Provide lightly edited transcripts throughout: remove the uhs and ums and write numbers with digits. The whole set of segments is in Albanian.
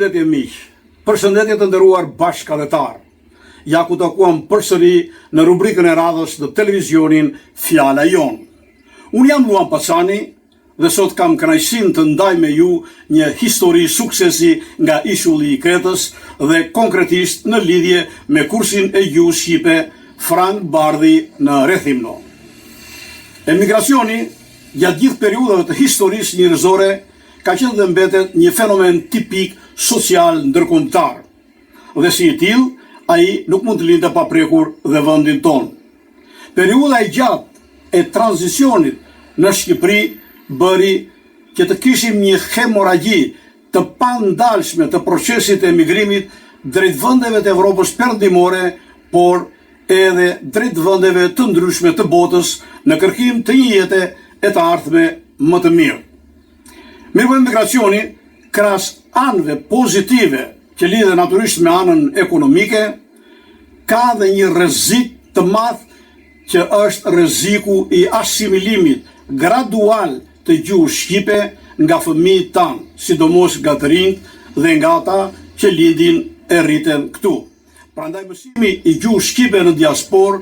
Përshëndetje miq, përshëndetje të nderuar bashkëdhetar. Ja ku takuam përsëri në rubrikën e radhës të televizionin Fjala Jon. Unë jam Luan Pacani dhe sot kam kënaqësinë të ndaj me ju një histori suksesi nga ishulli i Kretës dhe konkretisht në lidhje me kursin e gjuhës shqipe Frank Bardhi në Rethimno. Emigracioni gjatë gjithë periudhave të historisë njerëzore ka qenë dhe mbetet një fenomen tipik social ndërkombëtar. Dhe si i tillë, ai nuk mund të lindë pa prekur dhe vendin tonë. Periudha e gjatë e tranzicionit në Shqipëri bëri që të kishim një hemoragji të pandalshme të procesit e emigrimit drejt vendeve të Evropës perëndimore, por edhe drejt vendeve të ndryshme të botës në kërkim të një jete e të ardhme më të mirë. Mirë, emigracioni, krahas anëve pozitive që lidhen natyrisht me anën ekonomike, ka dhe një rrezik të madh që është rreziku i asimilimit gradual të gjuhës shqipe nga fëmijët tanë, sidomos nga të rinjt dhe nga ata që lindin e rriten këtu. Prandaj mësimi i gjuhës shqipe në diasporë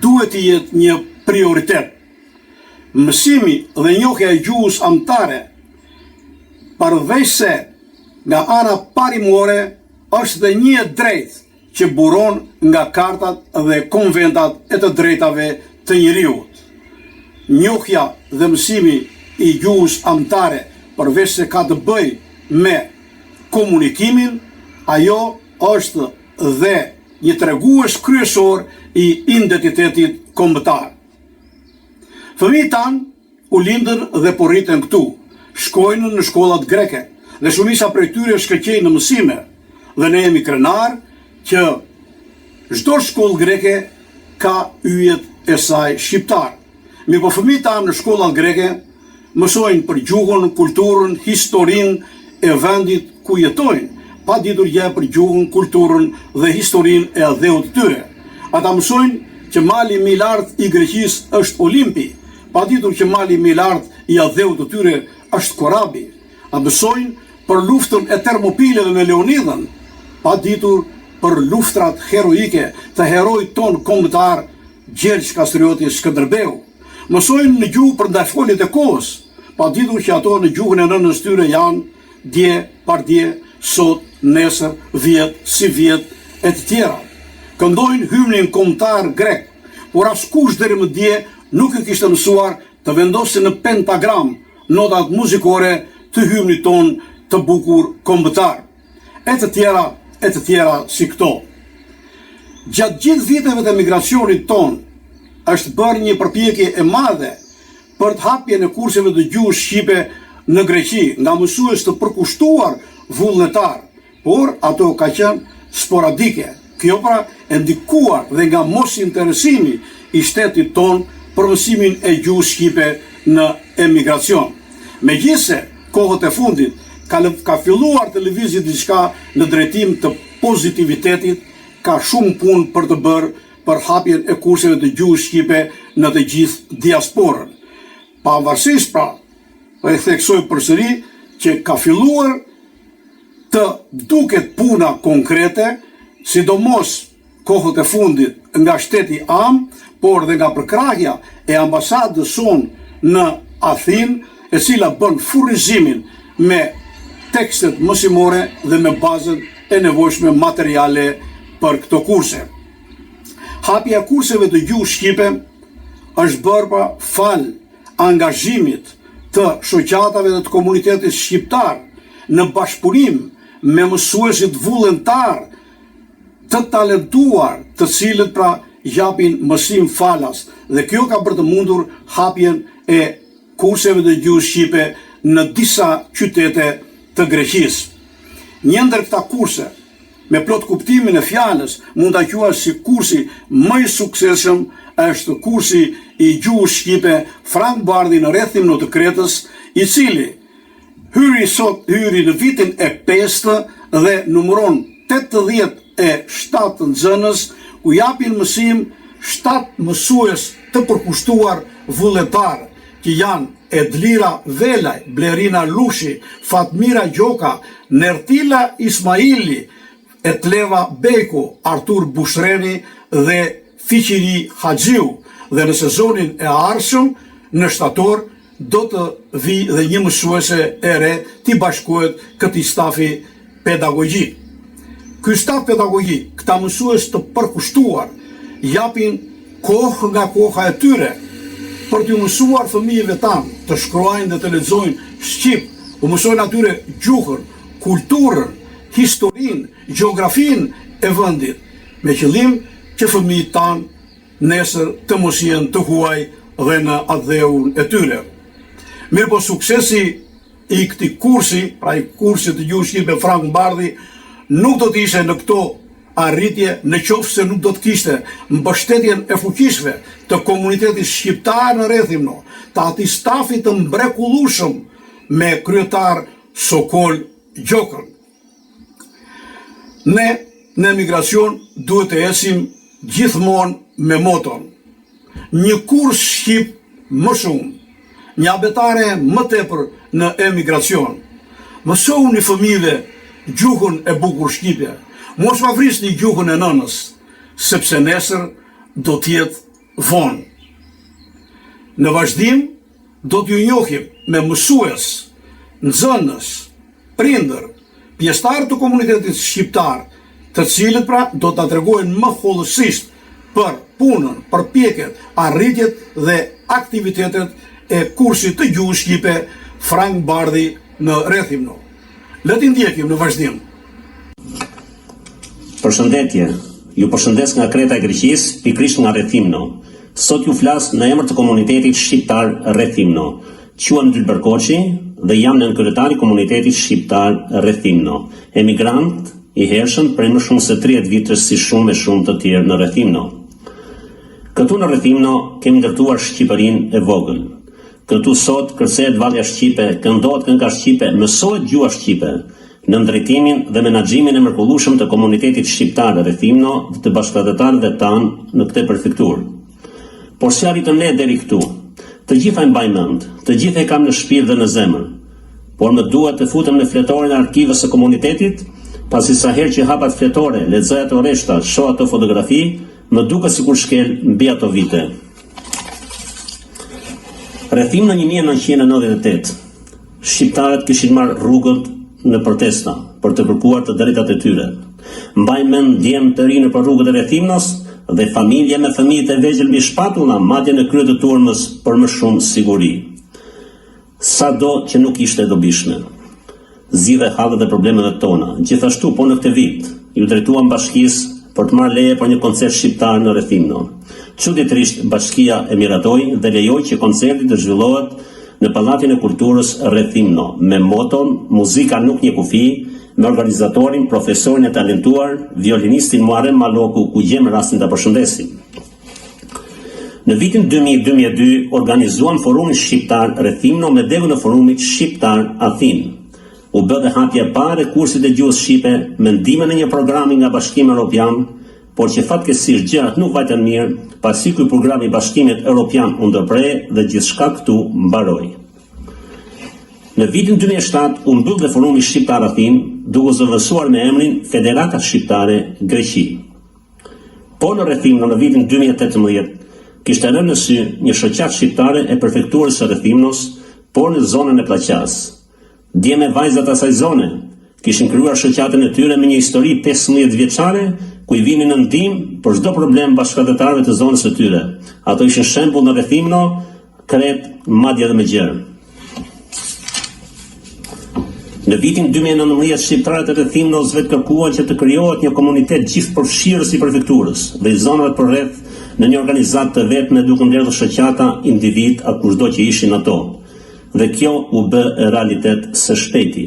duhet të jetë një prioritet. Mësimi dhe njohja e gjuhës amtare, përveç se nga ana parimore është dhe një drejt që buron nga kartat dhe konventat e të drejtave të njeriut. Njohja dhe mësimi i gjuhës amtare, përveç se ka të bëj me komunikimin, ajo është dhe një tregues kryesor i identitetit kombëtar. Fëmijët tanë u lindën dhe po rriten këtu, shkojnë në shkollat greke dhe shumica prej tyre shkëlqejnë në mësime dhe ne jemi krenar që çdo shkollë greke ka yjet e saj shqiptar. Mirë po fëmijët tanë në shkollat greke mësojnë për gjuhën, kulturën, historinë e vendit ku jetojnë, pa ditur gjë për gjuhën, kulturën dhe historinë e adheut të tyre. Ata mësojnë që mali më i lartë i Greqisë është Olimpi, pa ditur që mali më i lartë i adheut të tyre është Korabi. A mësojnë për luftën e Termopileve me Leonidën, pa ditur për luftrat heroike të herojt ton kombëtar Gjergj Kastrioti Skënderbeu. Mësojnë në gjuhë për ndajfoljet e kohës, pa ditur që ato në gjuhën e nënës tyre janë dje, pardje, sot, nesër, vjet, si vjet, e të tjera. Këndojnë hymnin kombëtar grek, por askush deri më dje nuk e kishte mësuar të vendosin në pentagram notat muzikore të hymnit ton të bukur kombëtar. E të tjera si këto. Gjatë gjithë viteve të emigracionit ton, është bërë një përpjekje e madhe për të hapjen e kurseve të gjuhës shqipe në Greqi, nga mësues të përkushtuar vullnetar, por ato ka qenë sporadike. Kjo pra e ndikuar dhe nga mos interesimi i shtetit ton për mësimin e gjuhës shqipe në emigracion. Megjithse kohët e fundit ka filluar të lëvizë diçka në drejtim të pozitivitetit, ka shumë punë për të bërë për hapjen e kurseve të gjuhës shqipe në të gjithë diasporën. Pavarësisht pra, e theksoj përsëri që ka filluar të duket puna konkrete, sidomos kohët e fundit nga shteti Am, por dhe nga përkrahja e ambasadës sonë në Athinë, e cila bën furnizimin me tekstet mësimore dhe me bazën e nevojshme materiale për këto kurse. Hapja kurseve të gjuhës shqipe është bërë pa fal angazhimit të shoqatave dhe të komunitetit shqiptar në bashkëpunim me mësuesit vullnetar të talentuar, të cilët pra japin mësim falas, dhe kjo ka bërë të mundur hapjen e kurseve të gjuhës shqipe në disa qytete të Greqisë. Një ndër këta kurse, me plot kuptimin e fjalës, mund ta quash si kursi më i suksesshëm është kursi i gjuhës shqipe Frank Bardhi në Rethimno të Kretës, i cili hyri në vitin e 5 dhe numëron 87 nxënës, ku japin mësim 7 mësues të përkushtuar vullnetar, që janë Edlira Velaj, Blerina Lushi, Fatmira Gjoka, Nertila Ismaili, Etleva Beko, Artur Bushreni dhe Fiqiri Haxhiu. Dhe në sezonin e ardhshëm në shtator do të vi dhe një mësuese e re t'i bashkohet këtij stafi pedagogjik. Ky staf pedagogjik, këta mësues të përkushtuar, japin kohë nga koha e tyre për t'ju mësuar fëmijëve tanë të shkruajnë dhe të lexojnë shqip, u mësojnë atyre gjuhën, kulturën, historinë, gjeografinë e vendit, me qëllim që fëmijët tanë nesër të mos jenë të huaj dhe në adheun e tyre. Mirë po suksesi i këtij kursi, pra i kursit të gjuhës shqipe Frank Bardhi, nuk do të ishte në këto arritje në qoftë se nuk do të kishte mbështetjen e fuqishme të komunitetit shqiptar në Rrethimno, të atij stafi të mrekullueshëm me kryetar Sokol Gjokën. Ne në emigracion duhet të ecim gjithmonë me moton: një kurs shqip më shumë, një abetare më tepër në emigracion. Mësoni fëmijëve gjuhën e bukur shqipe, mos ma vrisni gjuhën e nënës, sepse nesër do t'jetë vonë. Në vazhdim, do t'ju njohim me mësues, nxënës, prindër, pjesëtarë të komunitetit shqiptar, të cilët pra do t'a tregojnë më hollësisht për punën, përpjekjet, arritjet dhe aktivitetet e kursit të gjuhës shqipe Frank Bardhi në Rrethimno. Le t'i ndjekim në vazhdim. Përshëndetje, ju përshëndes nga Kreta e Greqisë, pikërisht nga Rrethimno. Sot ju flas në emër të komunitetit shqiptar Rrethimno. Quhem Ylber Koçi dhe jam nënkryetari i komunitetit shqiptar Rrethimno, emigrant i hershëm prej më shumë se 30 vitësh si shumë e shumë të tjerë në Rrethimno. Këtu në Rrethimno kemi ndërtuar Shqipërinë e vogël. Këtu sot kërcehet vallja shqipe, këndohet kënga shqipe, mësohet gjuha shqipe, në drejtimin dhe menaxhimin e mrekullueshëm të komunitetit shqiptar në Rrethimno dhe të bashkëdhetarëve tanë në këtë prefekturë. Por si arritëm ne deri këtu? Të gjitha e mbaj mend, të gjitha e kam në shpirt dhe në zemër, por më duhet të futem në fletorin e arkivës së komunitetit, pasi sa herë që hapa fletore, lexoj ato rreshta, shoh ato fotografi, më duket sikur shkel mbi ato vite. Rrethimno në 1998, shqiptarët kishin marrë rrugët në protesta për të kërkuar të drejtat e tyre. Mbaj mend djem të rinë për rrugët e Rrethimnos dhe familje me fëmijët e vegjël mbi shpatulla, madje në krye të turmës për më shumë siguri. Sado që nuk ishte e dobishme. Zgjidhe hallet e problemeve tona. Gjithashtu, po në këtë vit, ju drejtuam bashkisë për të marrë leje për një koncert shqiptar në Rrethimno. Çuditërisht, bashkia e miratoi dhe lejoi që koncerti të zhvillohet në Pallatin e Kulturës Rrethimno, me moton "Muzika nuk një kufi", me organizatorin, profesorin e talentuar, violinistin Muharrem Maloku, ku gjem rastin ta përshëndesim. Në vitin 2002 organizuam forumin shqiptar Rrethimno me devën e forumit shqiptar Athinë. U bë dhe hapja e parë e kursit e gjuhës shqipe me ndihmën e një programi nga Bashkimi Evropian, por që fatkeqësisht gjërat nuk vajtën mirë, pasi ky program i Bashkimit Evropian u ndërprer dhe gjithçka këtu mbaroi. Në vitin 2007 u mbyll dhe forumi shqiptar Athinë, duke zëvendësuar me emrin Federata Shqiptare Greqi. Po në Rrethimno në vitin 2018 kishte rënë në sy një shoqat shqiptare e prefekturës së Rrethimnos, por në zonën e Pllaqas. Dje me vajzat asaj zone kishin krijuar shoqatën e tyre me një histori 15 vjeçare, ku i vinin në ndihmë për çdo problem bashkëdhetarëve të zonës së tyre. Ato ishin shembull në Rrethimno, Kret, madje edhe me Gjerë. Në vitin 2019 shqiptarët e Rrethimnos vetë kërkuan që të krijohet një komunitet gjithëpërfshirës i prefekturës dhe i zonave përreth në një organizatë të vetme, duke mbledhur shoqata, individ apo kushdo që ishin ato. Dhe kjo u bë realitet së shpejti.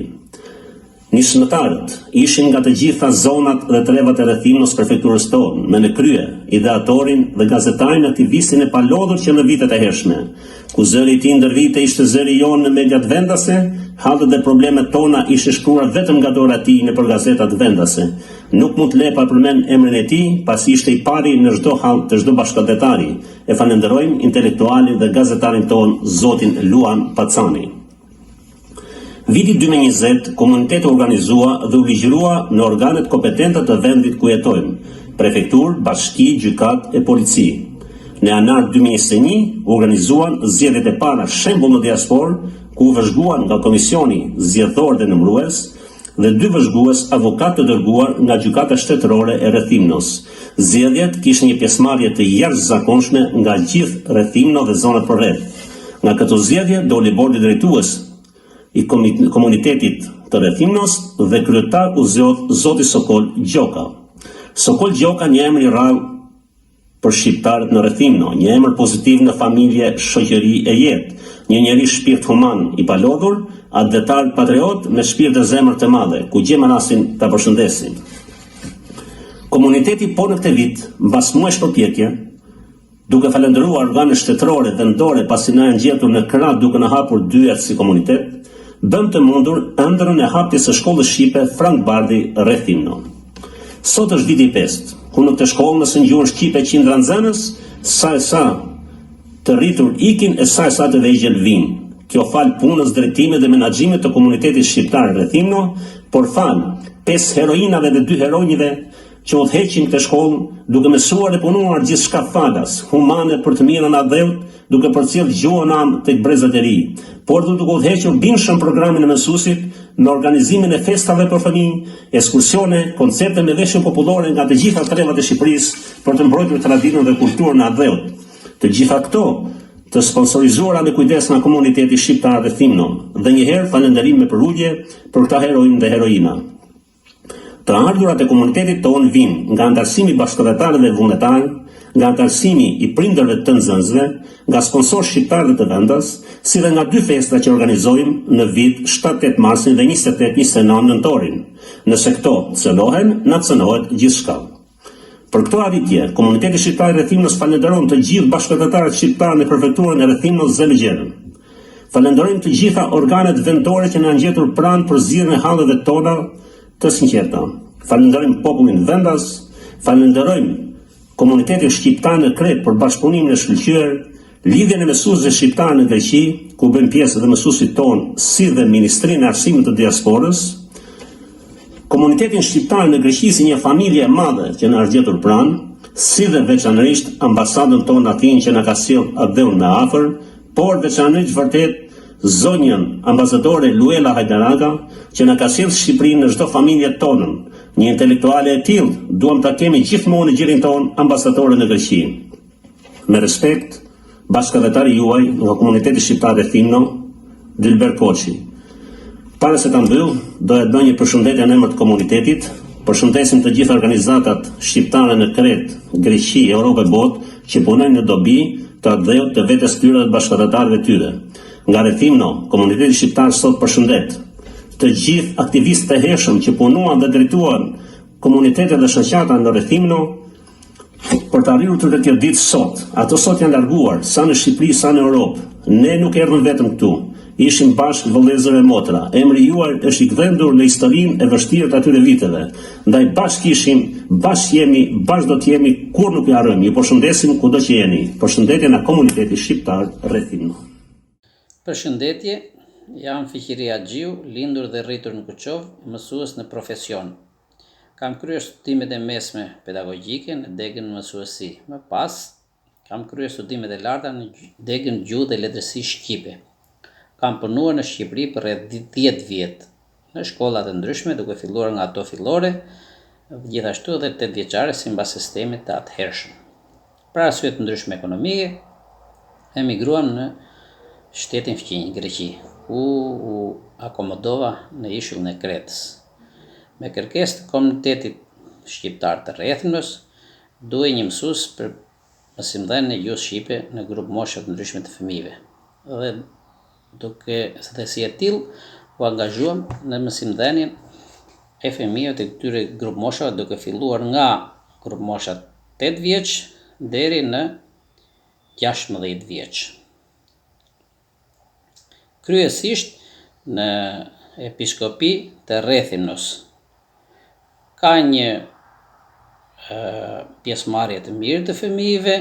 Nismëtarët ishin nga të gjitha zonat dhe trevat e rrethimnos prefekturës tonë, me në krye ideatorin dhe gazetarin aktivistin e palodhur që në vitet e hershme, ku zëri i tij ndër vite ishte zëri jonë në mediat vendase, hallet dhe problemet tona ishin shkruar vetëm nga dora e tij nëpër gazetat vendase. Nuk mund të le pa përmend emrin e tij, pasi ishte i pari në çdo hall të çdo bashkëdhetari. E falenderojmë intelektualin dhe gazetarin ton, zotin Luan Pacani. Viti 2020, komuniteti organizua dhe u ligjërua në organet kompetente të vendit ku jetojmë, prefektur, bashki, gjykat e polici. Në janar 2021, u organizuan zgjedhjet e para shembull në diasporë, ku u vëzhguan nga komisioni zgjedhor dhe numërues dhe 2 vëzhgues avokat të dërguar nga gjykata shtetërore e Rrethimnos. Zgjedhjet kishin një pjesëmarrje të jashtëzakonshme nga gjithë Rrethimno dhe zonat përreth. Nga këto zgjedhje doli bordi drejtues i komunitetit të Rrethimnos dhe kryetar u zoti Sokol Gjoka. Sokol Gjoka, një emër i rrallë për shqiptarët në Rrethimno, një emër pozitiv në familje, shoqëri e jetë, një njeri shpirt human i palodhur, advetar patriot me shpirt dhe zemër të madhe, ku gjema rasin ta përshëndesim. Komuniteti po në këtë vit, mbas muaj shpërpjekje, duke falendëruar organet shtetërore vendore pasi na janë gjetur në krah duke na hapur dyert si komunitet, bëm të mundur ëndrrën e hapjes së shkollës shqipe Frank Bardhi Rrethimno. Sot është viti i 5, ku në këtë shkollë nëse ngjuhen shqipe qindra nxënës, sa e sa të rritur ikin e sa të vegjël vinë. Kjo fal punës, drejtimit dhe menaxhimit të komunitetit shqiptar Rrethimno, por fal 5 heroinave dhe 2 heronjve që udhëheqin këtë shkollë duke mësuar e punuar gjithçka falas, humane për të mirën e dheut, duke përcjellë gjuhën am tek brezat e ri, por duke udhëhequr bindshëm programin e mësuesit në organizimin e festave për fëmijë, ekskursione, koncerte me veshje popullore nga të gjitha trevat e Shqipërisë për të mbrojtur traditën dhe kulturën e dheut. Të gjitha këto të sponsorizuara me kujdes nga komuniteti shqiptar Rrethimno, dhe njëherë falënderim me përulje për këta heroin dhe heroina. Të ardhurat e komunitetit tonë vinë nga antarësimi bashkëdhetarë dhe vullnetarë, nga antarësimi i prindërve të nxënësve, nga sponsor shqiptarë dhe të vendas, si dhe nga 2 festa që organizojmë në vit 7-8 marsin dhe 28-29 nëntorin. Nëse këto cënohen, na cënohet gjithçka. Për këto arritje, komuniteti shqiptar i Rrethimnos falenderon të gjithë bashkëdhetarët shqiptarë në prefekturën e Rrethimnos dhe Lëgjerën. Falenderojmë të gjitha organet vendore që na janë gjetur pranë për zgjidhjen e halleve tona të sinqerta. Falenderojmë popullin vendas, falenderojmë komunitetin shqiptar në Kret për bashkëpunimin e shkëlqyer, lidhjen e mësuesve shqiptar në Greqi, ku bën pjesë dhe mësuesit tonë, si dhe Ministrinë e Arsimit të Diasporës, komunitetin shqiptar në Greqi si një familje e madhe që na është gjetur pranë, si dhe veçanërisht ambasadën tonë në Atinë që na ka sjellë atë me afër, por veçanërisht vërtet zonjën ambasadore Luela Hajdaraga, që na ka sjellë Shqipërinë në çdo familje tonën. Një intelektuale e tillë duam ta kemi gjithmonë në gjirin tonë ambasadore në Greqi. Me respekt, bashkëdhetari juaj nga komuniteti shqiptar Rrethimno, Dilber Koçi. Para se ta mbyll, doja të bëj një përshëndetje në emër të komunitetit. Përshëndesim të gjitha organizatat shqiptare në Kret, Greqi, Europë e botë që punojnë në dobi të dheut të vetes tyre dhe bashkëdhetarëve tyre. Nga Rrethimno, komuniteti shqiptar sot përshëndet të gjithë aktivistët e hershëm që punuan dhe drejtuan komunitetet dhe shoqata në Rrethimno për të arritur të kjo ditë sot. Ato sot janë larguar, sa në Shqipëri, sa në Europë. Ne nuk erdhëm vetëm këtu. Ishim bashkë vëllezër e motra. Emri juaj është i kthyendur në historinë e vështirë të atyre viteve. Ndaj bashkë ishim, bashkë jemi, bashkë do të jemi, kur nuk ju harrojmë. Ju përshëndesim kudo që jeni. Përshëndetje nga komuniteti shqiptar Rrethimno. Përshëndetje, jam Fiqiri Axhiu, lindur dhe rritur në Kuçov, mësues në profesion. Kam kryer studimet e mesme pedagogjike në degën mësuesi. Më pas, kam kryer studimet e larta në degën gjuhë dhe letërsi shqipe. Kam punuar në Shqipëri për rreth 10 vjet, në shkolla të ndryshme, duke filluar nga ato fillore, gjithashtu edhe 8 vjeçare sipas sistemit të atëhershëm. Për arsye të ndryshme ekonomike, emigruam në shtetin fqinj, Greqi, ku u akomodova në ishullin e Kretës. Me kërkesë të komunitetit shqiptar të Rrethimnos, duhej një mësues për mësimdhënien e gjuhës shqipe në grup mosha të ndryshme të fëmijëve. Dhe duke si e tillë u angazhuam në mësimdhënien e fëmijëve të këtyre grup moshave duke filluar nga grup mosha 8 vjeç deri në 16 vjeç. Kryesisht në episkopi të Rethymnos ka një pjesëmarrje të mirë të fëmijëve,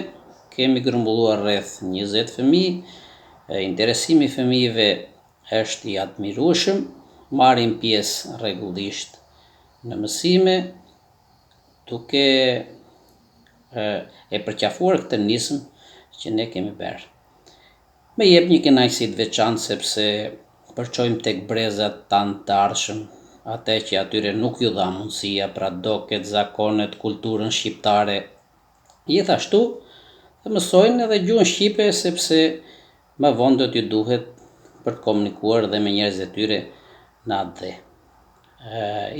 kemi grumbulluar rreth 20 fëmijë, interesimi i fëmijëve është i admirueshëm, marrin pjesë rregullisht në mësime, duke e përqafuar këtë nismë që ne kemi bërë. Me jep një kënaqësi të veçantë sepse përçojmë tek brezat tanë të ardhshëm, atë që atyre nuk ju dha mundësia, pra doket, zakonet, kulturën shqiptare. Gjithashtu, të mësojnë edhe gjuhën shqipe sepse më vonë do t'ju duhet për të komunikuar dhe me njerëzit e tyre në atë dhe.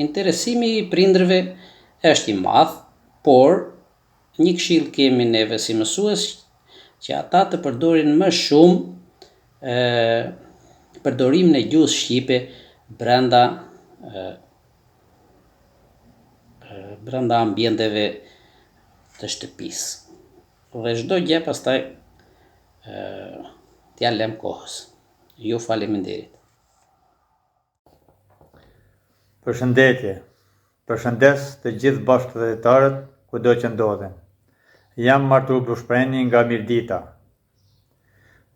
Interesimi i prindërve është i madh, por një këshill kemi neve si mësues që ata të përdorin më shumë përdorimin e gjuhës shqipe brenda ambienteve të shtëpisë. Dhe çdo gjë pastaj t'ja lëm kohës. Ju faleminderit. Përshëndetje. Përshëndes të gjithë bashkëdhëtarët kudo që ndodhen. Jam Artur Brushpreni nga Mirdita.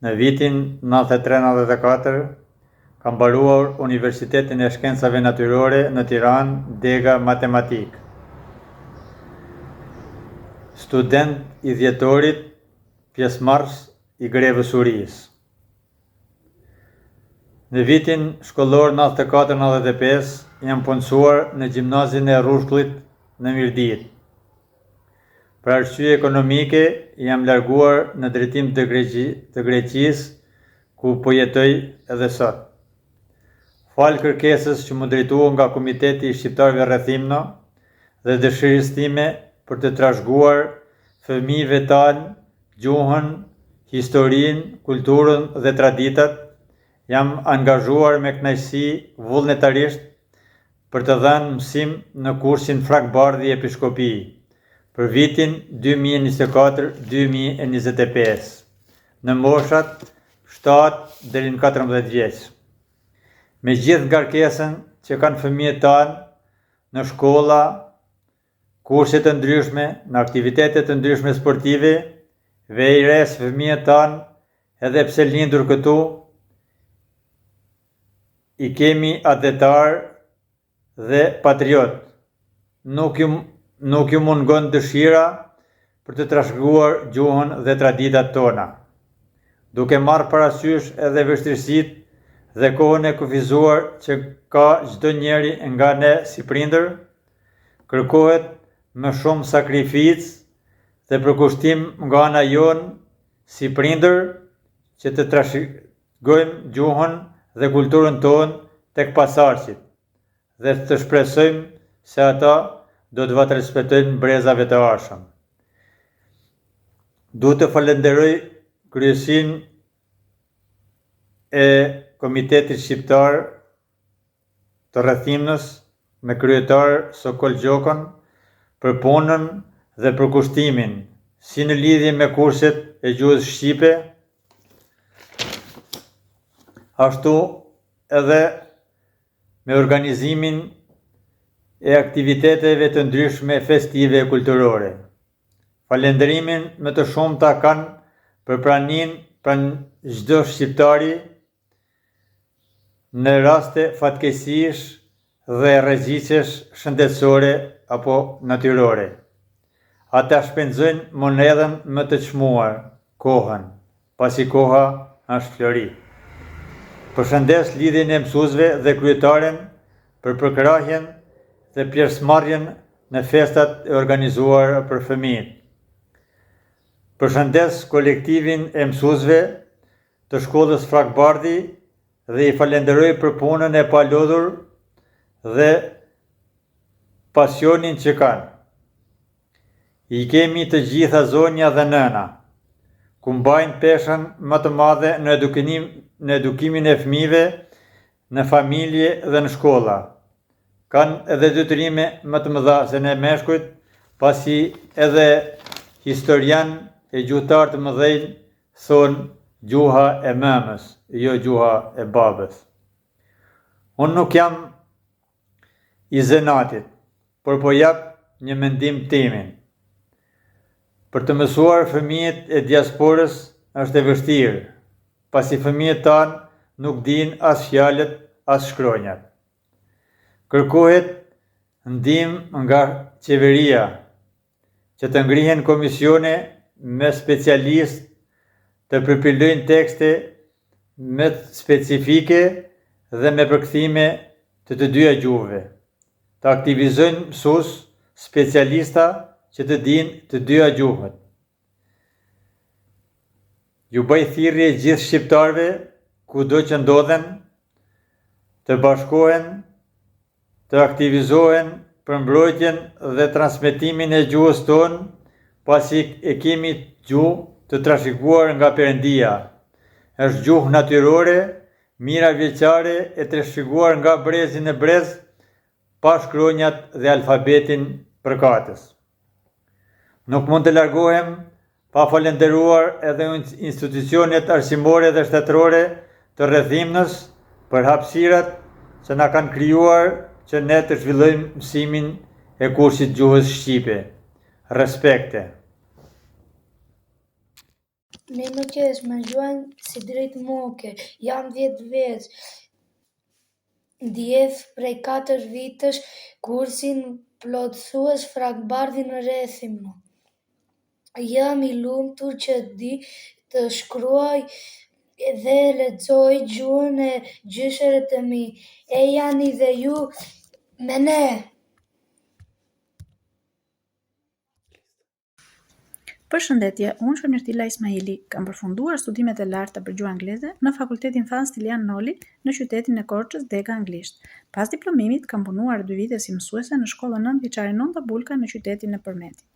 Në vitin 93-94 kam mbaruar Universitetin e Shkencave Natyrore në Tiranë, dega matematik. Student i dhjetorit, pjesëmarrës i grevës urisë. Në vitin shkollor 94-95 jam punësuar në gjimnazin e Rrushkullit në Mirdit. Për arsye ekonomike jam larguar në drejtim të Greqisë, ku po jetoj edhe sot. Fal kërkesës që më drejtua nga Komiteti i Shqiptarëve Rethymno dhe dëshirës time për të trashëguar fëmijëve tanë gjuhën, historinë, kulturën dhe traditat, jam angazhuar me kënaqësi vullnetarisht për të dhënë mësim në kursin Frakbardhi Episkopi për vitin 2024-2025 në moshat 7 deri në 14 vjeç. Me gjithë ngarkesën që kanë fëmijët tanë në shkolla, kurse të ndryshme, në aktivitetet të ndryshme sportive, vejres fëmijët tanë, edhe pse lindur këtu, i kemi adhetar dhe patriot. Nuk ju mungon dëshira për të trashëguar gjuhën dhe traditat tona. Duke marrë parasysh edhe vështirësitë dhe kohën e kufizuar që ka çdo njeri nga ne si prindër, kërkohet më shumë sakrificë dhe përkushtim nga ana jonë si prindër që të trashëgojmë gjuhën dhe kulturën tonë tek pasardhësit dhe të shpresojmë se ata do të vëtë respektojnë brezave të ardhshëm. Duhet të falenderoj kryesinë e Komitetit Shqiptar të Rethymnos me kryetar Sokol Gjokon për punën dhe përkushtimin si në lidhje me kurset e gjuhës shqipe, ashtu edhe me organizimin e aktiviteteve të ndryshme festive e kulturore. Falenderimin më të shumta kanë për praninë pranë çdo shqiptari në raste fatkeqësish dhe rreziqesh shëndetësore apo natyrore. Ata shpenzojnë monedhën më të çmuar, kohën, pasi koha është flori. Përshëndes lidhjen e mësuesve dhe kryetaren për përkrahjen dhe pjesëmarrjen në festat e organizuara për fëmijët. Përshëndes kolektivin e mësuesve të shkollës Frakbardhi dhe i falenderoj për punën e palodhur dhe pasionin që kanë. I kemi të gjitha zonja dhe nëna, ku mbajnë peshën më të madhe në edukimin e fëmijëve, në familje dhe në shkolla. kanë edhe detyrime më të mëdha se ne meshkujt, pasi edhe historian e gjuhëtar të mëdhenj thonë gjuha e mëmës, jo gjuha e babës. Unë nuk jam i zenatit, por po jap një mendim timin. Për të mësuar fëmijët e diasporës është e vështirë, pasi fëmijët tanë nuk dinë as fjalët, as shkronjat. Kërkohet ndihmë nga qeveria, që të ngrihen komisione me specialistë të përpillojnë tekste me specifike dhe me përkthime të dyja gjuhëve, të aktivizojnë mësues specialista që të dinë të dyja gjuhët. Ju bëj thirrje gjithë shqiptarëve kudo që ndodhen të bashkohen, të aktivizohen për mbrojtjen dhe transmetimin e gjuhës tonë, pasi e kemi gjuhë të trashëguar nga Perëndia. Është gjuhë natyrore, mira vjeçare e trashëguar nga brezi në brez, pa shkronjat dhe alfabetin përkatës. Nuk mund të largohem pa falenderuar edhe institucionet arsimore dhe shtetërore të rrethimnës për hapësirat që na kanë krijuar që ne të zhvillojmë mësimin e kursit gjuhës shqipe. Respekte. Mirë mëngjes, më gjuan si drejt moke, jam 10 vjeç, ndjef prej 4 vitesh kursin plotësues Frakbardhi në Rrethimno. Jam i lumtur që di të shkruaj dhe lexoj gjuhën e gjyshëve të mi. E jani dhe ju me ne. Përshëndetje, unë jam Mirtila Ismaili, kam përfunduar studimet e larta për gjuhë angleze në Fakultetin Fan Stilian Noli në qytetin e Korçës, Dega Anglisht. Pas diplomimit kam punuar 2 vite si mësuese në shkollën 9 vjeçare Nonda Bulka në qytetin e Përmetit.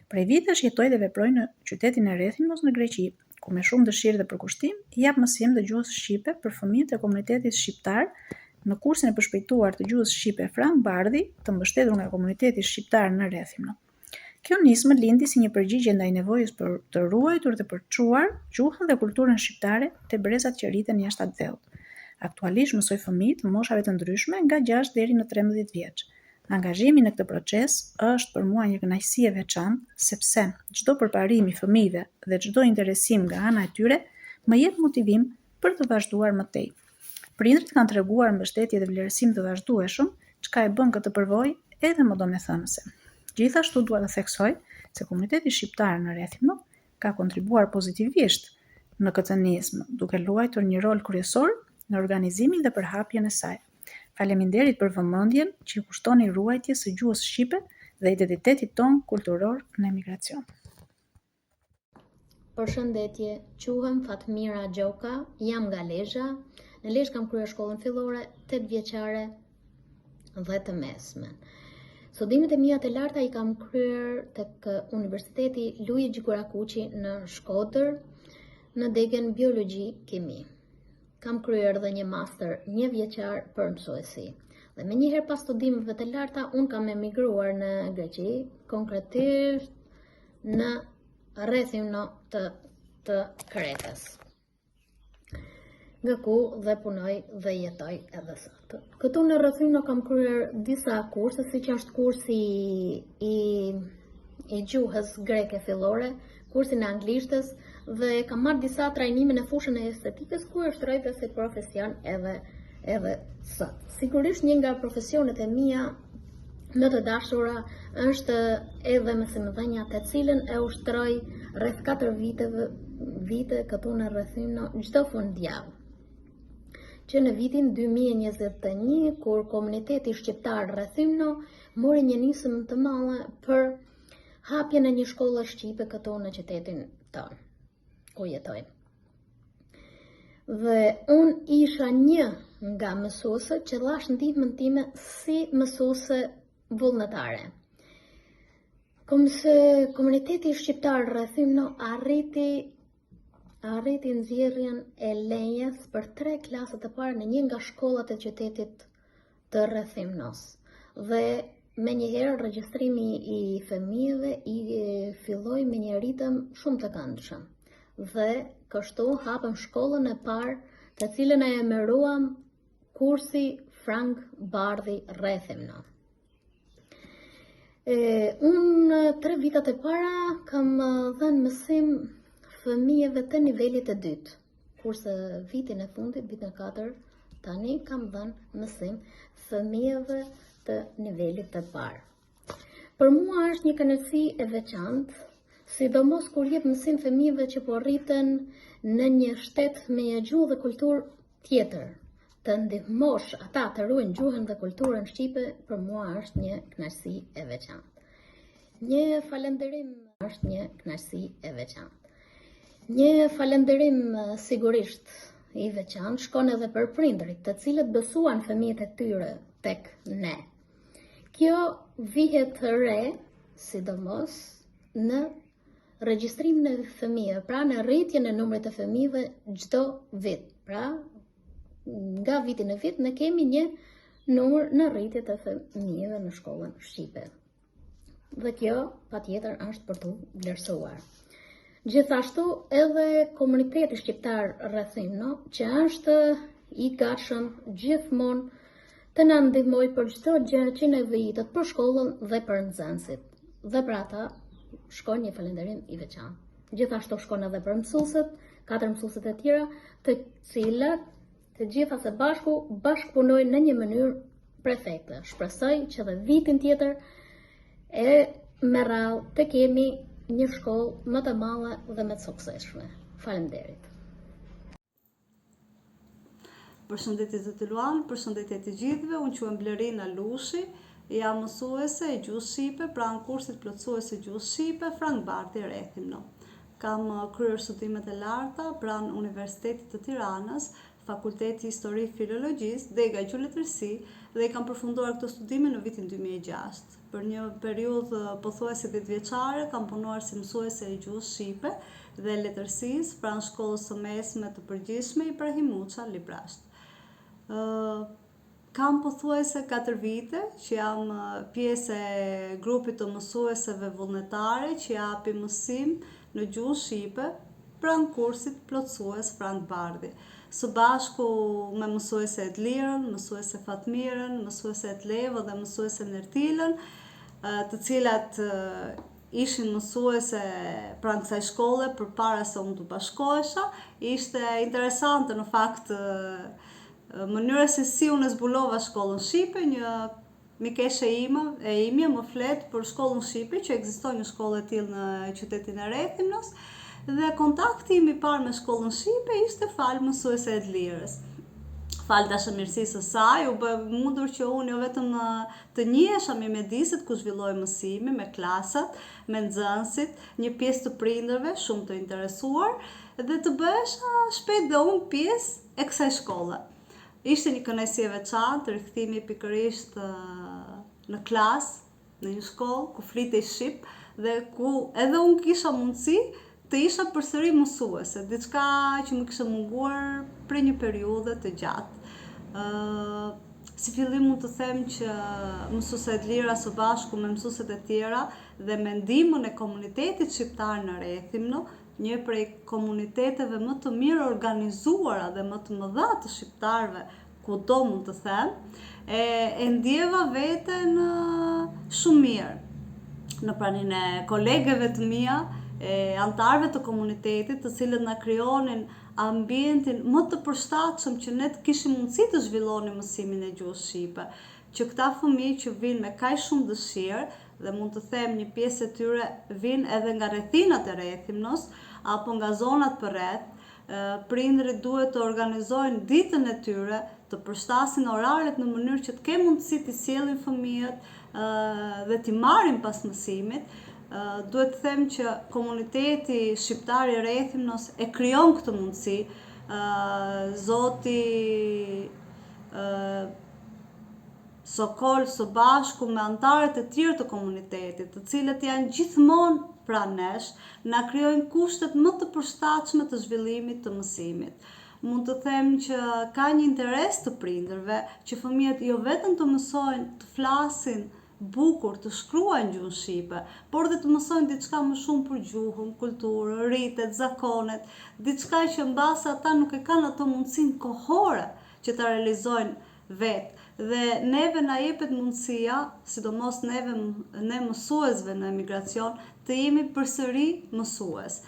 Prej vitesh jetoj dhe veproj në qytetin e Rrethimnos në Greqi, ku me shumë dëshirë dhe përkushtim jap mësim të gjuhës shqipe për fëmijët e komunitetit shqiptar në kursin e përshpejtuar të gjuhës shqipe Frakbardhi, të mbështetur nga komuniteti shqiptar në Rrethimno. Kjo nismë lindi si një përgjigje ndaj nevojës për të ruajtur dhe për çuar gjuhën dhe kulturën shqiptare te brezat që rriten jashtë atë dhëut. Aktualisht mësoj fëmijë të moshave të ndryshme nga 6 deri në 13 vjeç. Angazhimi në këtë proces është për mua një kënaqësi e veçantë, sepse çdo përparim i fëmijëve dhe çdo interesim nga ana e tyre më jep motivim për të vazhduar më tej. Prindrit kanë treguar mbështetje dhe vlerësim të vazhdueshëm, çka e bën këtë përvojë edhe më domethënëse. Gjithashtu dua të theksoj se komuniteti shqiptar në Rrethimno ka kontribuar pozitivisht në këtë nismë, duke luajtur një rol kryesor në organizimin dhe përhapjen e saj. Faleminderit për vëmendjen që i kushtoni ruajtjes së gjuhës shqipe dhe identitetit ton kulturor në emigracion. Përshëndetje, quhem Fatmira Gjoka, jam nga Lezhë. Në Lezhë kam kryer shkollën fillore, 8 vjeçare dhe të mesmen. Studimet e mia të larta i kam kryer tek Universiteti Luigi Gurakuqi në Shkodër, në degën biologji kimi. Kam kryer edhe një master 1 vjeçar për mësuesi. Dhe menjëherë pas studimeve të larta, unë kam emigruar në Greqi, konkretisht në Rrethimno të Kretës, nga ku dhe punoj dhe jetoj edhe sot. Këtu në Rrethimno kam kryer disa kurse, siç është kursi i gjuhës greke fillore, kursin e anglishtës dhe kam marrë disa trajnime në fushën e estetikës, ku e shtroj dhe si profesion edhe sot. Sigurisht një nga profesionet e mia më të dashura është edhe mësimdhënia, të cilën e ushtroj rreth 4 vite këtu në Rrethimno çdo fundjavë. Që në vitin 2021, kur komuniteti shqiptar Rrethimno mori një nismë të madhe për hapjen e një shkolle shqipe këtu në qytetin tonë, ku jetoj. Dhe unë isha një nga mësuesët që dhash ndihmën time si mësuese vullnetare. Komuniteti shqiptar Rrethimno arriti nxjerrjen e lejes për 3 klasat e parë në një nga shkollat e qytetit të Rrethimnos. dhe me njëherë regjistrimi i fëmijëve i filloi me një ritëm shumë të këndshëm. Dhe kështu hapëm shkollën e parë, të cilën e emëruam kursi Frank Bardhi Rrethimno. Unë 3 vitat e para kam dhënë mësim fëmijëve të nivelit të dytë, kurse vitin e fundit, vitin e 4, tani kam dhënë mësim fëmijëve të nivelit të parë. Për mua është një kënaqësi e veçantë, sidomos kur jep mësim fëmijëve që po rriten në një shtet me një gjuhë dhe kulturë tjetër. Të ndihmosh ata të ruajnë gjuhën dhe kulturën shqipe, për mua është një kënaqësi e veçantë. Një falënderim sigurisht i veçantë shkon edhe për prindërit, të cilët besuan fëmijët e tyre tek ne. Kjo vihet re, sidomos në regjistrimin e fëmijëve, pra në rritjen e numrit të fëmijëve çdo vit. Pra, nga viti në vit ne kemi një numër në rritje të fëmijëve në shkollën shqipe. Dhe kjo patjetër është për të vlerësuar. Gjithashtu edhe komuniteti shqiptar Rrethimno, që është i gatshëm gjithmonë të na ndihmoj për çdo gjë që nevojitet për shkollën dhe për nxënësit. Dhe për ata shkon një falënderim i veçantë. Gjithashtu shkon edhe për mësuesit, 4 mësuesit e tjera, të cilët të gjitha së bashku bashkëpunojnë në një mënyrë perfekte. Shpresoj që dhe vitin tjetër e me radhë të kemi një shkollë më të madhe dhe më të suksesshme. Faleminderit. Përshëndetje zoti Luan, përshëndetje të gjithëve. Unë quhem Blerina Lushi, jam mësuese e gjuhës shqipe pranë kursit plotësues e gjuhës shqipe Frank Bardhi Rrethimno. Kam kryer studimet e larta pranë Universitetit të Tiranës, Fakulteti Histori Filologjisë, Dega Gjuhëletërsi, dhe kam përfunduar këto studime në vitin 2006. Për një periudhë pothuajse 10 vjeçare kam punuar si mësuese e gjuhës shqipe dhe letërsisë pranë shkollës së mesme të përgjithshme Ibrahim Muça, Librasht. Kam pothuajse 4 vite që jam pjesë e grupit të mësueseve vullnetare që japi mësim në gjuhë shqipe pranë kursit plotësues Frank Bardhi. Së bashku me mësuese Edlirën, mësuese Fatmirën, mësuese Levë dhe mësuese Nertilën, të cilat ishin mësuese pranë kësaj shkolle përpara se unë të bashkohesha. Ishte interesante në fakt mënyra se si unë zbulova shkollën shqipe. Një mikeshe imja më flet për shkollën shqipe, që ekziston një shkollë e tillë në qytetin e Rrethimnos, dhe kontakti im i parë me shkollën shqipe ishte falë mësuese Edlirës. Falë dashamirësisë së saj, u bë mundur që unë jo vetëm të njihesha me mjediset ku zhvilloi mësimi, me klasat, me nxënësit, një pjesë të prindërve shumë të interesuar, dhe të bëhesha shpejt dhe unë pjesë e kësaj shkolle. Ishte një kënaqësi e veçantë, rikthimi pikërisht në klasë, në një shkollë ku flitej shqip dhe ku edhe unë kisha mundësi të isha përsëri mësuese, diçka që më kishte munguar për një periudhë të gjatë. Si fillim mund të them që mësuese Edlira së bashku me mësueset e tjera dhe me ndihmën e komunitetit shqiptar në Rrethimno, një prej komuniteteve më të mirë organizuara dhe më të mëdha të shqiptarëve kudo mund të them, e ndjeva veten shumë mirë në praninë e kolegeve të mia, antarëve të komunitetit, të cilët na krijonin ambientin më të përshtatshëm që ne të kishim mundësi të zhvillonim mësimin e gjuhës shqipe. Që këta fëmijë që vinë me kaq shumë dëshirë, dhe mund të them një pjesë e tyre vinë edhe nga rrethinat e Rrethimnos apo nga zonat përreth, prindërit duhet të organizojnë ditën e tyre, të përshtasin oraret në mënyrë që të kenë mundësi të sjellin fëmijët dhe t'i marrin pas mësimit. Duhet të them që komuniteti shqiptar i Rrethimnos e krijon këtë mundësi. Zoti Sokol së bashku me antarët e tjerë të komunitetit, të cilët janë gjithmonë pranë nesh, na krijojnë kushtet më të përshtatshme të zhvillimit të mësimit. Mund të them që ka një interes të prindërve që fëmijët jo vetëm të mësojnë të flasin bukur, të shkruajnë gjuhën shqipe, por dhe të mësojnë diçka më shumë për gjuhën, kulturën, ritet, zakonet, diçka që mbase ata nuk e kanë ato mundësinë kohore që ta realizojnë vetë. Dhe neve na jepet mundësia, sidomos ne mësuesve në emigracion, të jemi përsëri mësues.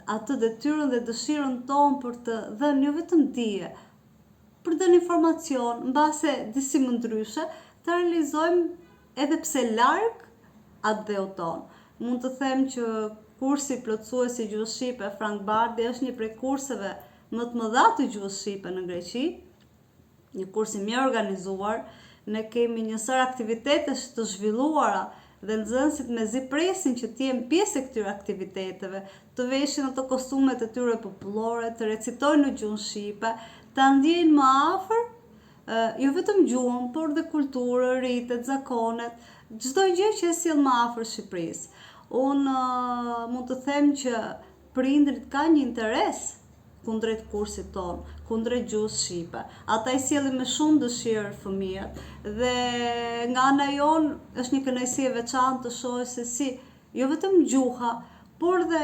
Atë detyrën dhe dëshirën tonë për të dhënë jo vetëm dije, për të dhënë informacion, mbase disi më ndryshe, të realizojmë edhe pse larg atë dheu tonë. Mund të them që kursi plotësuesi i gjuhës shqipe Frank Bardhi është një prej kurseve më të mëdha të gjuhës shqipe në Greqi, një kurs i mirë organizuar. Ne kemi një sër aktivitete të zhvilluara dhe nxënësit mezi presin që të jenë pjesë e këtyre aktiviteteve, të veshin ato kostumet e tyre popullore, të recitojnë në gjuhën shqipe, ta ndjejnë më afër jo vetëm gjuhën, por dhe kulturën, ritet, zakonet, çdo gjë që e sjell më afër Shqipërisë. Unë mund të them që prindrit kanë një interes kundrejt kursit ton, kundrejt gjuhës shqipe. Ata i sjellin me shumë dëshirë fëmijët dhe nga ana jonë është një kënaqësi e veçantë të shohë se si jo vetëm gjuha, por dhe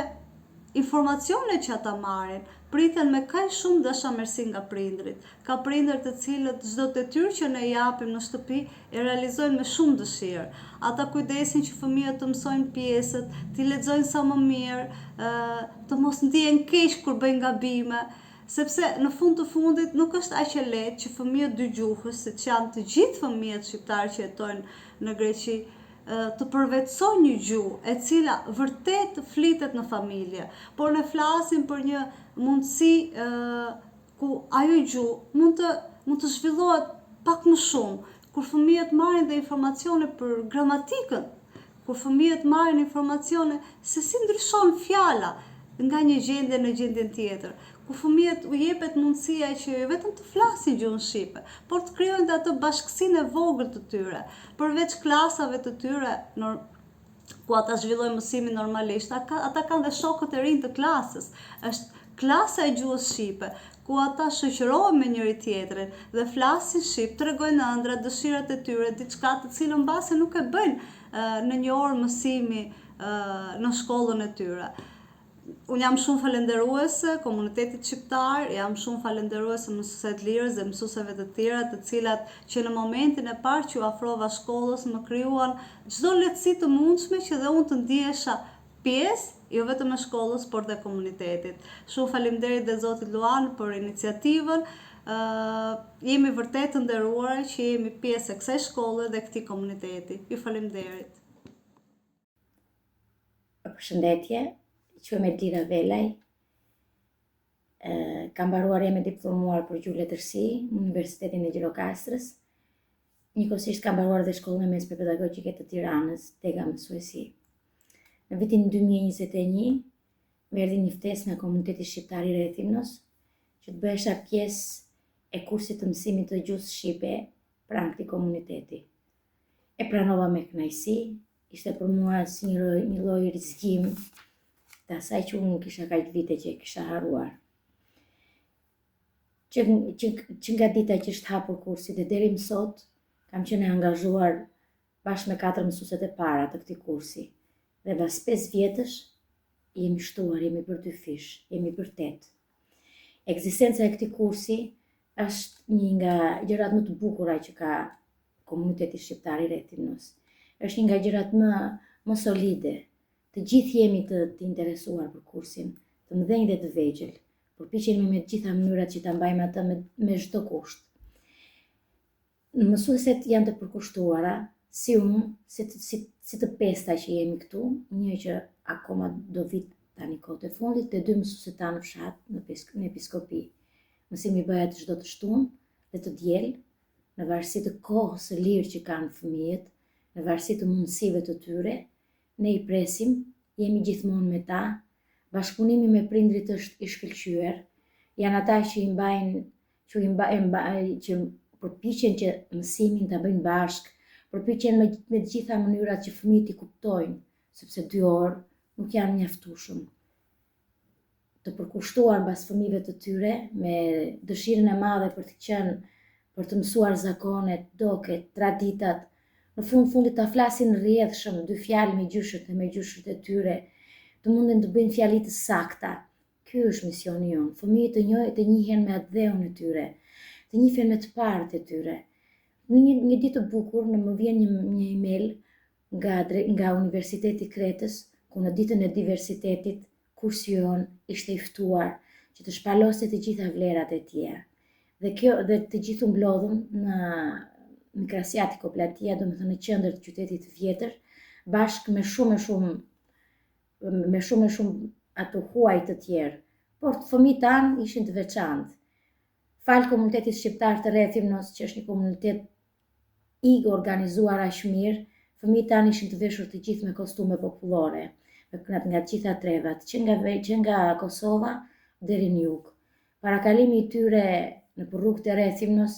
informacionet që ata marrin priten me kaq shumë dashamirësi nga prindrit. Ka prindër të cilët çdo detyrë që ne japim në shtëpi e realizojnë me shumë dëshirë. Ata kujdesin që fëmijët të mësojnë pjesët, të lexojnë sa më mirë, të mos ndihen keq kur bëjnë gabime, sepse në fund të fundit nuk është aq e lehtë që fëmijët dy gjuhës, siç janë të gjithë fëmijët shqiptarë që jetojnë në Greqi, të përvetësojnë një gjuhë e cila vërtet flitet në familje, por ne flasim për një mundësi ku ajo gjuhë mund të zhvillohet pak më shumë, kur fëmijët marrin dhe informacione për gramatikën, kur fëmijët marrin informacione se si ndryshon fjala nga një gjendje në gjendjen tjetër, ku fëmijët u jepet mundësia që jo vetëm të flasin gjuhën shqipe, por të krijojnë dhe atë bashkësinë e vogël të tyre, përveç klasave të tyre ku ata zhvillojnë mësimin normalisht, ata kanë dhe shokët e rinj të klasës. Është klasa e gjuhës shqipe, ku ata shoqërohen me njëri tjetrin dhe flasin shqip, tregojnë ëndra, dëshirat e tyre, diçka të cilën mbase nuk e bëjnë në një orë mësimi në shkollën e tyre. Unë jam shumë falenderuese komunitetit shqiptar, jam shumë falenderuese mësuesve të lirës dhe mësuesve të tjera, të cilat që në momentin e parë që u afrova shkollës më krijuan çdo lehtësi të mundshme që dhe unë të ndihesha pjesë jo vetëm e shkollës, por dhe komunitetit. Shumë faleminderit dhe Zotit Luan për iniciativën. Jemi vërtet të nderuara që jemi pjesë e kësaj shkolle dhe këtij komuniteti. Ju faleminderit. Përshëndetje. Quhem Edina Velaj, kam mbaruar jam e diplomuar për gjuhë letërsi në Universitetin e Gjirokastrës. Njëkohësisht kam mbaruar dhe shkollën e mesme pedagogjike të Tiranës, Tega Mësuesi. Në vitin 2021 më erdhi një ftesë nga komuniteti shqiptar i Rethimnos që të bëhesha pjesë e kursit të mësimit të gjuhës shqipe pranë këtij komuniteti. E pranova me kënaqësi, ishte për mua si një lloj rrezikimi të asaj që unë kisha kaq vite që e kisha haruar. Që nga dita që është hapur kursi dhe deri më sot, kam qenë angazhuar bashkë me 4 mësueset e para të këtij kursi. Dhe pas 5 vjetësh, jemi shtuar, jemi për 2 fish, jemi për 8. Ekzistenca e këtij kursi është një nga gjërat më të bukura që ka komuniteti shqiptar i Rethimnos. Është një nga gjërat më solide. Të gjithë jemi të interesuar për kursin, të mëdhenj dhe të vegjël, përpiqemi me të gjitha mënyrat që ta mbajmë atë me çdo kusht. Mësueset janë të përkushtuara, si unë, si të pesta që jemi këtu, një që akoma do vit tani kohët e fundit, të 2 mësueset tanë në fshat në episkopi. Mësimi bëhet çdo të shtunë dhe të diel, në varësi të kohës së lirë që kanë fëmijët, në varësi të mundësive të tyre. Ne i presim, jemi gjithmonë me ta, bashkëpunimi me prindrit është i shkëlqyer, janë ata që që përpiqen që mësimin ta bëjnë bashkë, përpiqen me të gjitha mënyrat që fëmijët i kuptojnë, sepse 2 orë nuk janë mjaftueshëm. të përkushtuar mbas fëmijëve të tyre, me dëshirën e madhe për të qenë, për të mësuar zakonet, doket, traditat, në fundit ta flasin rrjedhshëm, 2 fjalë me gjyshët e me gjyshët e tyre, të munden të bëjnë fjali të sakta. Ky është misioni jonë. Fëmijët të njihen me atë dheun e tyre, të njihen me të parët e tyre. Në një ditë të bukur, më vjen një email nga Universiteti Kretës, ku në ditën e diversitetit, kursi jonë ishte i ftuar që të shpaloste të gjitha vlerat e tij. Dhe të gjithu mblodhëm në Krasiatiko Platia, do më thënë në qendër të qytetit vjetër, bashkë me shumë ato huaj të tjerë. Por të fëmijët tanë ishin të veçantë. Falë komunitetit shqiptar të Rrethimnos, që është një komunitet i organizuar aq mirë, fëmijët tanë ishin të veshur të gjithë me kostume popullore, nga të gjitha trevat, që nga Kosova deri në jug. Parakalimi i tyre në rrugët e Rrethimnos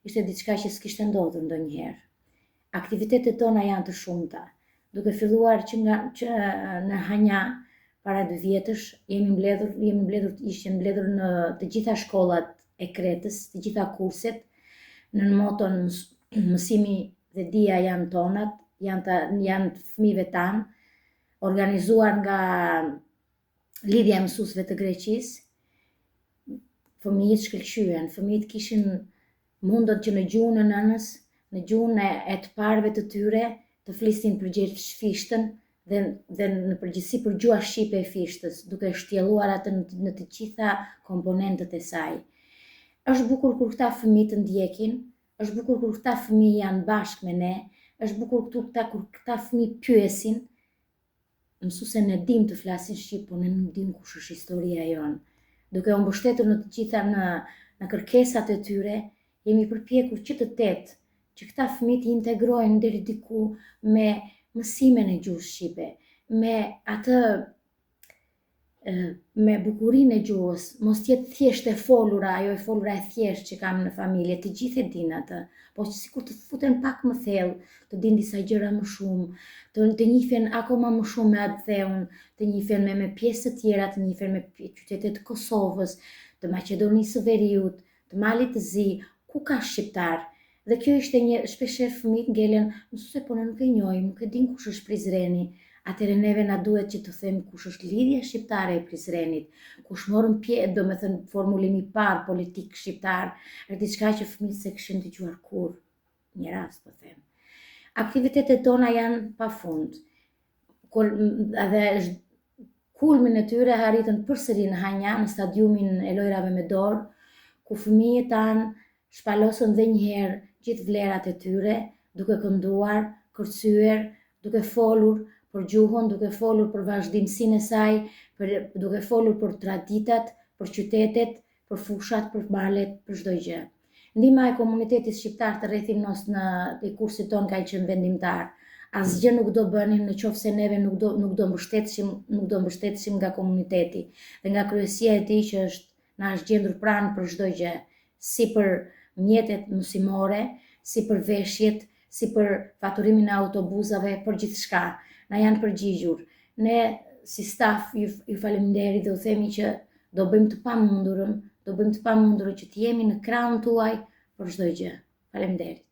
ishte diçka që s'kishte ndodhur ndonjëherë. Aktivitetet tona janë të shumta, duke filluar që në Hanja, para 2 vjetësh, ishim mbledhur në të gjitha shkollat e Kretës, të gjitha kurset, në moton mësimi dhe dia janë tonat, janë fëmijëve tanë, organizuar nga Lidhja e Mësuesve të Greqisë. Fëmijët shkëlqyen, fëmijët kishin mundon që në gjuhën e nënës, në gjuhën e të parëve të tyre, të flisnin përgjegjësh fishtën dhe në përgjithësi për gjuha shqipe e fishtës, duke shtjelluar atë në të gjitha komponentët e saj. Është bukur kur këta fëmijë të ndjekin, është bukur kur këta fëmijë janë bashkë me ne, është bukur kur këta fëmijë pyesin, mësuese ne dim të flasin shqip, por ne nuk dim kush është historia jonë. Duke u mbështetur në të gjitha në kërkesat e tyre, jemi përpjekur që të tetë që këta fëmijë të integrojnë deri diku me mësimin e gjuhës shqipe, me bukurinë e gjuhës, mos jetë thjesht e folura, ajo e folura e thjesht që kam në familje, të gjithë e dinë atë, po që sikur të futen pak më thellë, të dinë disa gjëra më shumë, të njihen akoma më shumë me atë dheun, të njihen me pjesë të tjera, të njihen me qytetet të Kosovës, të Maqedonisë së Veriut, të Malit të Zi, ku ka shqiptar. Dhe kjo ishte një shpeshherë fëmijët ngelen, mësuese po ne nuk e njohim, nuk e dim kush është Prizreni. Atëherë neve na duhet që të them kush është lidhja shqiptare e Prizrenit, kush morën pjesë, domethënë formulimi i parë politik shqiptar, është diçka që fëmijët se kishin dëgjuar kurrë. Një rast po them. Aktivitetet tona janë pafund. Edhe kulmin e tyre arritën përsëri në Hanja, në stadiumin e lojrave me dorë, ku fëmijët tanë shpalosën dhe njëherë gjithë vlerat e tyre, duke kënduar, kërcyer, duke folur për gjuhën, duke folur për vazhdimsinë e saj, duke folur për traditat, për qytetet, për fushat, për malet, për çdo gjë. Ndihma e komunitetit shqiptar të Rrethimnos në kursit ton ka qenë vendimtar. Asgjë nuk do bënin nëse neve nuk do mbështeteshim nga komuniteti dhe nga kryesia e tij që na është gjendur pranë për çdo gjë, si për mjetet mësimore, si për veshjet, si për faturimin e autobusave, për gjithçka. Na janë përgjigjur. Ne si staf ju faleminderit dhe u themi që do bëjmë të pamundurën që të jemi në krahun tuaj për çdo gjë. Faleminderit.